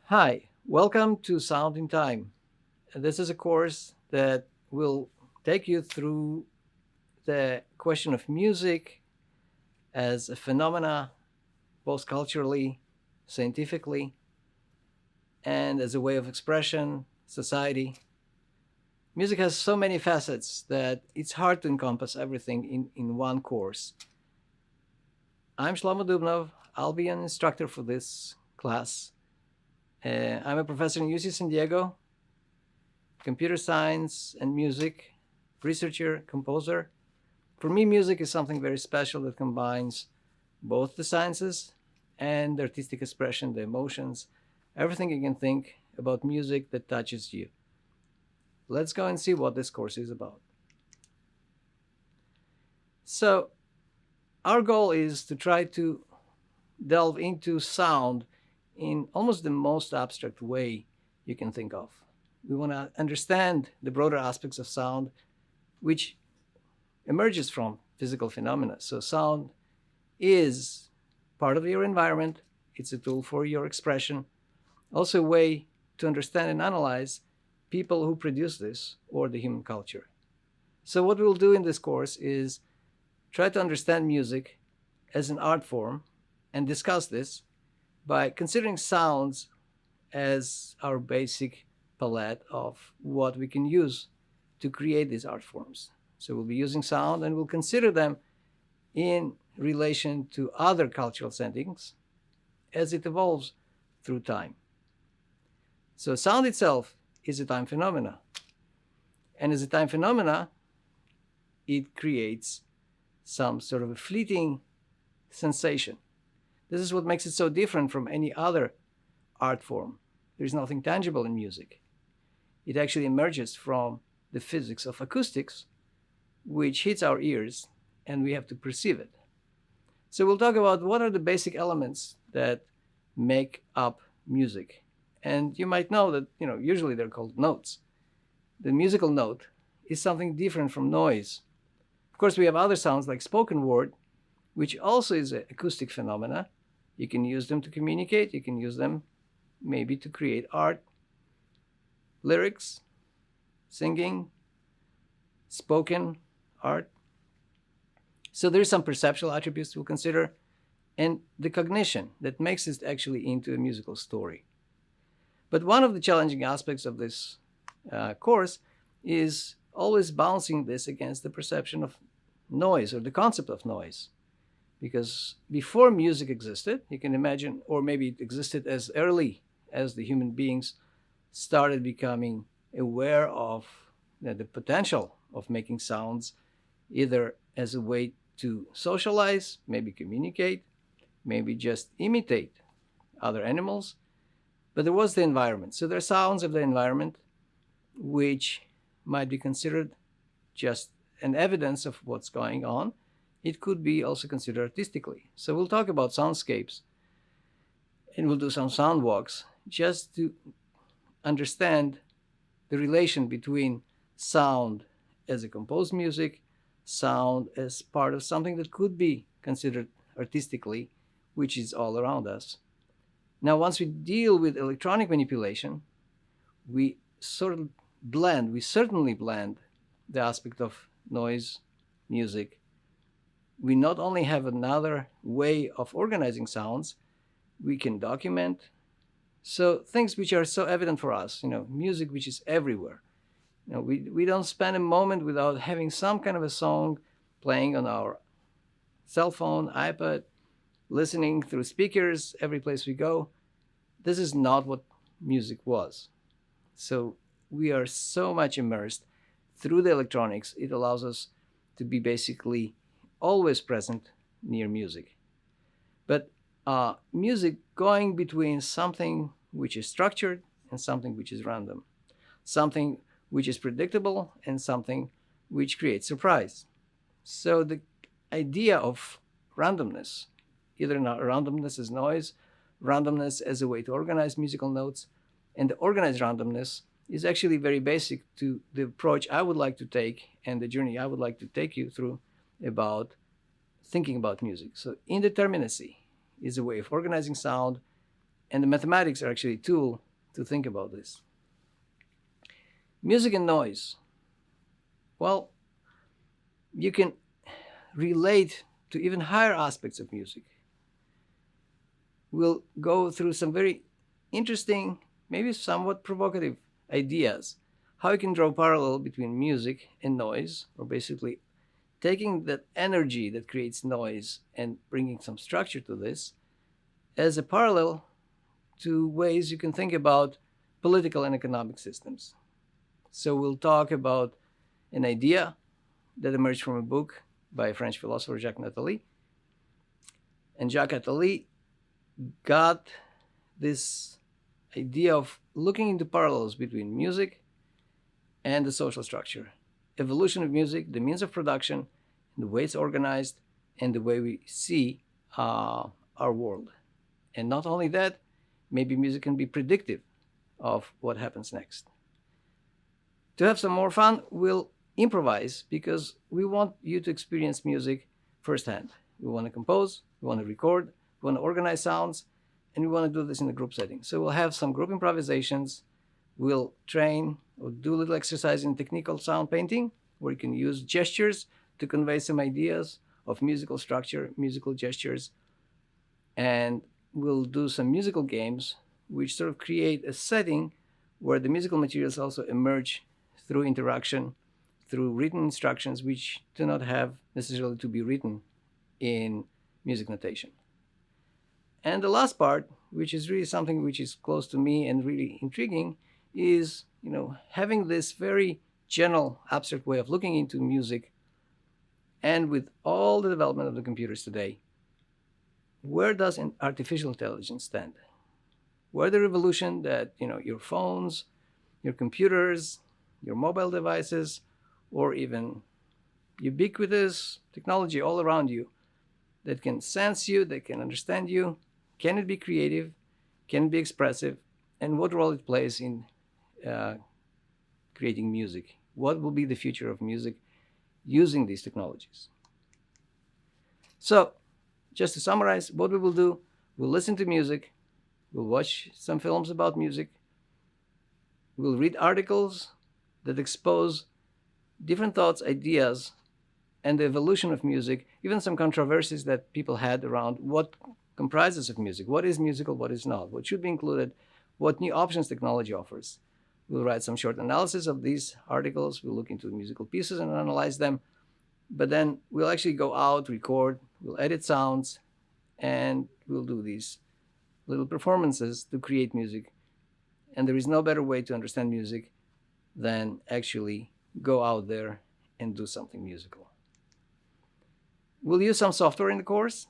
Hi, welcome to Sound in Time. This is a course that will take you through the question of music as a phenomena, both culturally, scientifically, and as a way of expression, society. Music has so many facets that it's hard to encompass everything in one course. I'm Shlomo Dubnov. I'll be an instructor for this class. I'm a professor in UC San Diego, computer science and music, researcher, composer. For me, music is something very special that combines both the sciences and the artistic expression, the emotions, everything you can think about music that touches you. Let's go and see what this course is about. So, our goal is to try to delve into sound in almost the most abstract way you can think of. We want to understand the broader aspects of sound, which emerges from physical phenomena. So sound is part of your environment. It's a tool for your expression, also a way to understand and analyze people who produce this or the human culture. So what we'll do in this course is try to understand music as an art form and discuss this by considering sounds as our basic palette of what we can use to create these art forms. So we'll be using sound and we'll consider them in relation to other cultural settings as it evolves through time. So sound itself is a time phenomena. And as a time phenomena, it creates some sort of a fleeting sensation. This is what makes it so different from any other art form. There is nothing tangible in music. It actually emerges from the physics of acoustics, which hits our ears, and we have to perceive it. So we'll talk about what are the basic elements that make up music. And you might know that, usually they're called notes. The musical note is something different from noise. Of course, we have other sounds like spoken word, which also is an acoustic phenomena. You can use them to communicate. You can use them maybe to create art, lyrics, singing, spoken art. So there's some perceptual attributes we'll consider, and the cognition that makes it actually into a musical story. But one of the challenging aspects of this course is always balancing this against the perception of noise or the concept of noise. Because before music existed, you can imagine, or maybe it existed as early as the human beings started becoming aware of the potential of making sounds, either as a way to socialize, maybe communicate, maybe just imitate other animals. But there was the environment. So there are sounds of the environment which might be considered just an evidence of what's going on. It could be also considered artistically. So we'll talk about soundscapes and we'll do some sound walks just to understand the relation between sound as a composed music, sound as part of something that could be considered artistically, which is all around us. Now, once we deal with electronic manipulation, we certainly blend the aspect of noise, music. We not only have another way of organizing sounds, we can document. So things which are so evident for us, music which is everywhere. We don't spend a moment without having some kind of a song playing on our cell phone, iPad, listening through speakers every place we go. This is not what music was. So we are so much immersed through the electronics. It allows us to be basically always present near music. But music going between something which is structured and something which is random, something which is predictable and something which creates surprise. So the idea of randomness, either randomness as noise, randomness as a way to organize musical notes, and the organized randomness is actually very basic to the approach I would like to take and the journey I would like to take you through about thinking about music. So indeterminacy is a way of organizing sound And the mathematics are actually a tool to think about this. Music and noise. Well, you can relate to even higher aspects of music. We'll go through some very interesting, maybe somewhat provocative ideas, how you can draw a parallel between music and noise, or basically taking that energy that creates noise and bringing some structure to this as a parallel to ways you can think about political and economic systems. So we'll talk about an idea that emerged from a book by a French philosopher, Jacques Attali. And Jacques Attali got this idea of looking into parallels between music and the social structure, evolution of music, the means of production, the way it's organized, and the way we see our world. And not only that, maybe music can be predictive of what happens next. To have some more fun, we'll improvise because we want you to experience music firsthand. We want to compose, we want to record, we want to organize sounds, and we want to do this in a group setting. So we'll have some group improvisations. We'll train or do a little exercise in technical sound painting, where you can use gestures to convey some ideas of musical structure, musical gestures. And we'll do some musical games, which sort of create a setting where the musical materials also emerge through interaction, through written instructions, which do not have necessarily to be written in music notation. And the last part, which is really something which is close to me and really intriguing, is having this very general, abstract way of looking into music. And with all the development of the computers today, where does artificial intelligence stand? Where the revolution that your phones, your computers, your mobile devices, or even ubiquitous technology all around you that can sense you, that can understand you, can it be creative? Can it be expressive? And what role it plays in creating music? What will be the future of music using these technologies? So, just to summarize, what we will do, we'll listen to music, we'll watch some films about music, we'll read articles that expose different thoughts, ideas, and the evolution of music, even some controversies that people had around what comprises of music, what is musical, what is not, what should be included, what new options technology offers. We'll write some short analysis of these articles, we'll look into musical pieces and analyze them, but then we'll actually go out, record, we'll edit sounds, and we'll do these little performances to create music. And there is no better way to understand music than actually go out there and do something musical. We'll use some software in the course.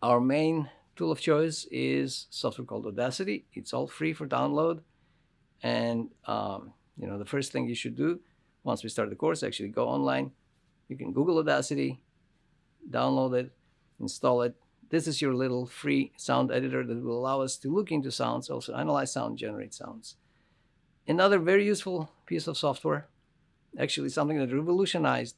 Our main tool of choice is software called Audacity. It's all free for download. And the first thing you should do once we start the course, actually go online. You can Google Audacity, download it, install it. This is your little free sound editor that will allow us to look into sounds, also analyze sound, generate sounds. Another very useful piece of software, actually something that revolutionized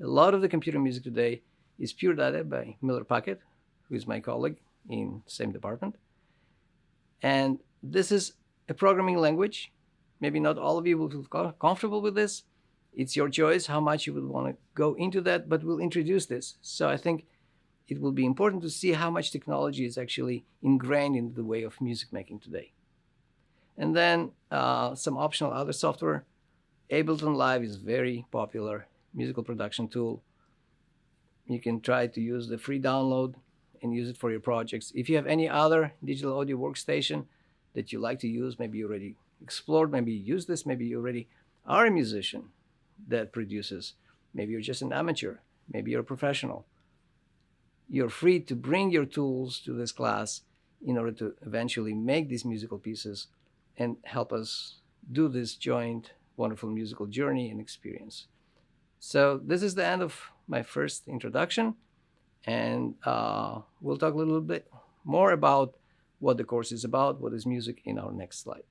a lot of the computer music today, is Pure Data by Miller Packard, who is my colleague in the same department. And this is a programming language. Maybe not all of you will feel comfortable with this. It's your choice how much you would want to go into that, but we'll introduce this. So I think it will be important to see how much technology is actually ingrained into the way of music making today. And then some optional other software. Ableton Live is very popular musical production tool. You can try to use the free download and use it for your projects. If you have any other digital audio workstation that you like to use, maybe you already explored, maybe you use this, maybe you already are a musician that produces, maybe you're just an amateur, maybe you're a professional. You're free to bring your tools to this class in order to eventually make these musical pieces and help us do this joint wonderful musical journey and experience. So this is the end of my first introduction, and we'll talk a little bit more about what the course is about, what is music, in our next slide.